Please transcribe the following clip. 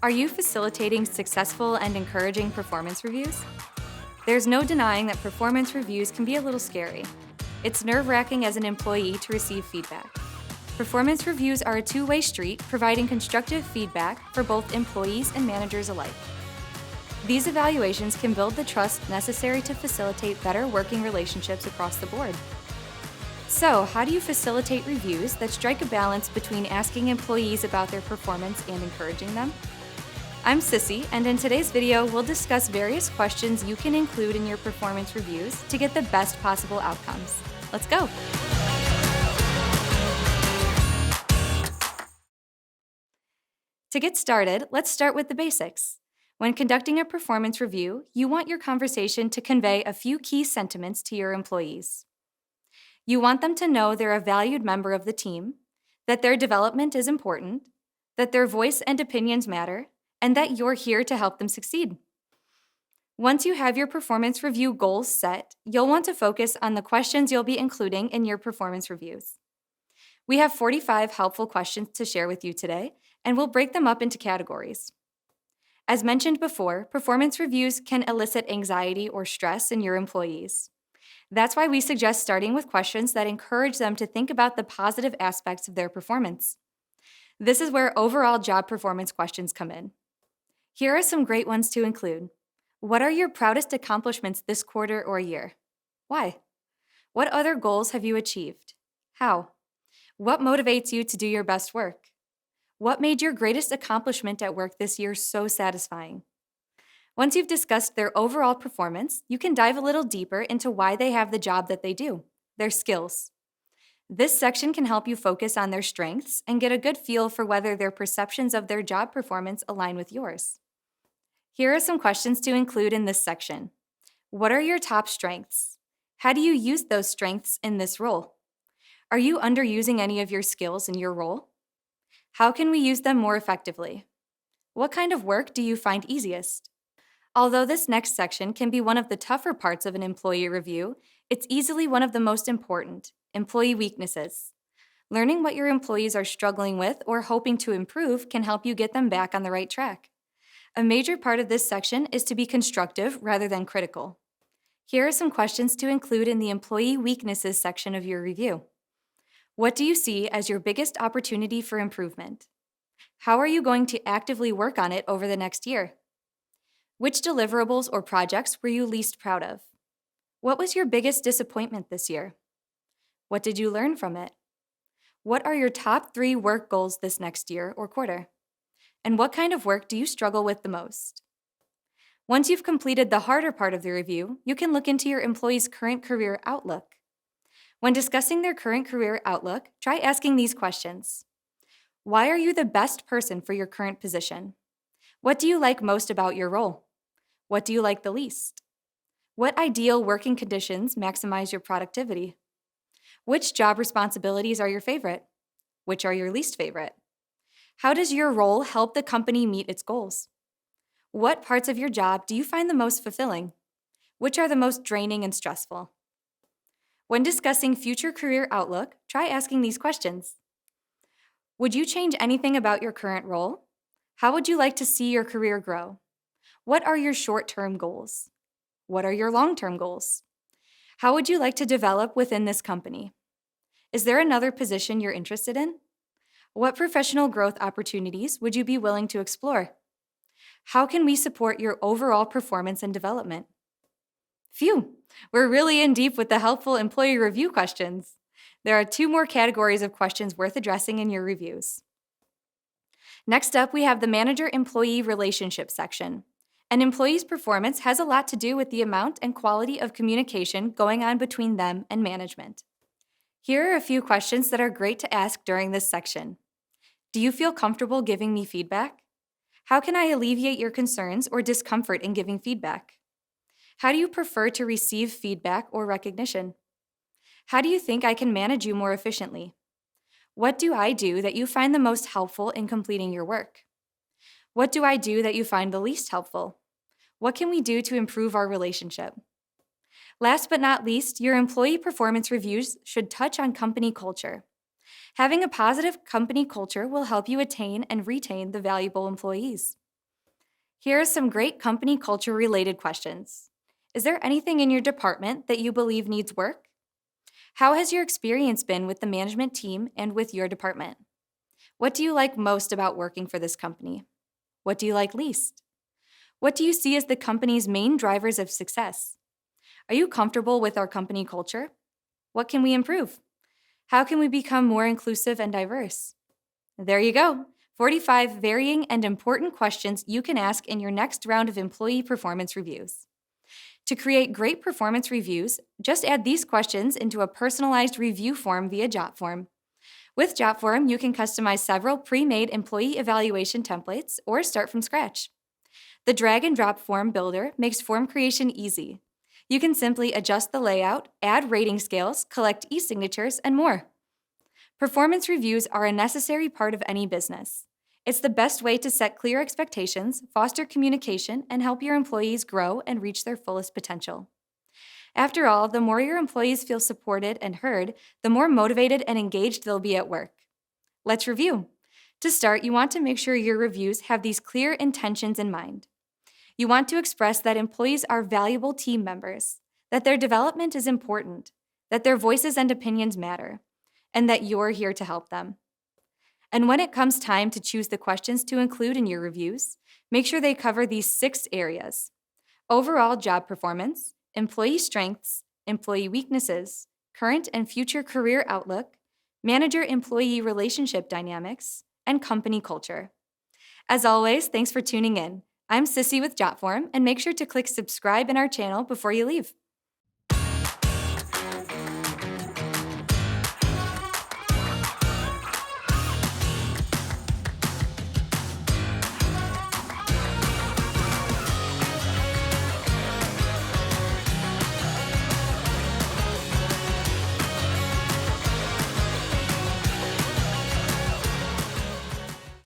Are you facilitating successful and encouraging performance reviews? There's no denying that performance reviews can be a little scary. It's nerve-wracking as an employee to receive feedback. Performance reviews are a two-way street, providing constructive feedback for both employees and managers alike. These evaluations can build the trust necessary to facilitate better working relationships across the board. So, how do you facilitate reviews that strike a balance between asking employees about their performance and encouraging them? I'm Sissy, and in today's video, we'll discuss various questions you can include in your performance reviews to get the best possible outcomes. Let's go! To get started, let's start with the basics. When conducting a performance review, you want your conversation to convey a few key sentiments to your employees. You want them to know they're a valued member of the team, that their development is important, that their voice and opinions matter, and that you're here to help them succeed. Once you have your performance review goals set, you'll want to focus on the questions you'll be including in your performance reviews. We have 45 helpful questions to share with you today, and we'll break them up into categories. As mentioned before, performance reviews can elicit anxiety or stress in your employees. That's why we suggest starting with questions that encourage them to think about the positive aspects of their performance. This is where overall job performance questions come in. Here are some great ones to include. What are your proudest accomplishments this quarter or year? Why? What other goals have you achieved? How? What motivates you to do your best work? What made your greatest accomplishment at work this year so satisfying? Once you've discussed their overall performance, you can dive a little deeper into why they have the job that they do, their skills. This section can help you focus on their strengths and get a good feel for whether their perceptions of their job performance align with yours. Here are some questions to include in this section. What are your top strengths? How do you use those strengths in this role? Are you underusing any of your skills in your role? How can we use them more effectively? What kind of work do you find easiest? Although this next section can be one of the tougher parts of an employee review, it's easily one of the most important, employee weaknesses. Learning what your employees are struggling with or hoping to improve can help you get them back on the right track. A major part of this section is to be constructive rather than critical. Here are some questions to include in the employee weaknesses section of your review. What do you see as your biggest opportunity for improvement? How are you going to actively work on it over the next year? Which deliverables or projects were you least proud of? What was your biggest disappointment this year? What did you learn from it? What are your top 3 work goals this next year or quarter? And what kind of work do you struggle with the most? Once you've completed the harder part of the review, you can look into your employee's current career outlook. When discussing their current career outlook, try asking these questions. Why are you the best person for your current position? What do you like most about your role? What do you like the least? What ideal working conditions maximize your productivity? Which job responsibilities are your favorite? Which are your least favorite? How does your role help the company meet its goals? What parts of your job do you find the most fulfilling? Which are the most draining and stressful? When discussing future career outlook, try asking these questions. Would you change anything about your current role? How would you like to see your career grow? What are your short-term goals? What are your long-term goals? How would you like to develop within this company? Is there another position you're interested in? What professional growth opportunities would you be willing to explore? How can we support your overall performance and development? Phew, we're really in deep with the helpful employee review questions. There are 2 more categories of questions worth addressing in your reviews. Next up, we have the manager-employee relationship section. An employee's performance has a lot to do with the amount and quality of communication going on between them and management. Here are a few questions that are great to ask during this section. Do you feel comfortable giving me feedback? How can I alleviate your concerns or discomfort in giving feedback? How do you prefer to receive feedback or recognition? How do you think I can manage you more efficiently? What do I do that you find the most helpful in completing your work? What do I do that you find the least helpful? What can we do to improve our relationship? Last but not least, your employee performance reviews should touch on company culture. Having a positive company culture will help you attain and retain the valuable employees. Here are some great company culture related questions. Is there anything in your department that you believe needs work? How has your experience been with the management team and with your department? What do you like most about working for this company? What do you like least? What do you see as the company's main drivers of success? Are you comfortable with our company culture? What can we improve? How can we become more inclusive and diverse? There you go. 45 varying and important questions you can ask in your next round of employee performance reviews. To create great performance reviews, just add these questions into a personalized review form via Jotform. With Jotform, you can customize several pre-made employee evaluation templates or start from scratch. The drag and drop form builder makes form creation easy. You can simply adjust the layout, add rating scales, collect e-signatures, and more. Performance reviews are a necessary part of any business. It's the best way to set clear expectations, foster communication, and help your employees grow and reach their fullest potential. After all, the more your employees feel supported and heard, the more motivated and engaged they'll be at work. Let's review. To start, you want to make sure your reviews have these clear intentions in mind. You want to express that employees are valuable team members, that their development is important, that their voices and opinions matter, and that you're here to help them. And when it comes time to choose the questions to include in your reviews, make sure they cover these 6 areas: overall job performance, employee strengths, employee weaknesses, current and future career outlook, manager-employee relationship dynamics, and company culture. As always, thanks for tuning in. I'm Sissy with Jotform, and make sure to click subscribe in our channel before you leave.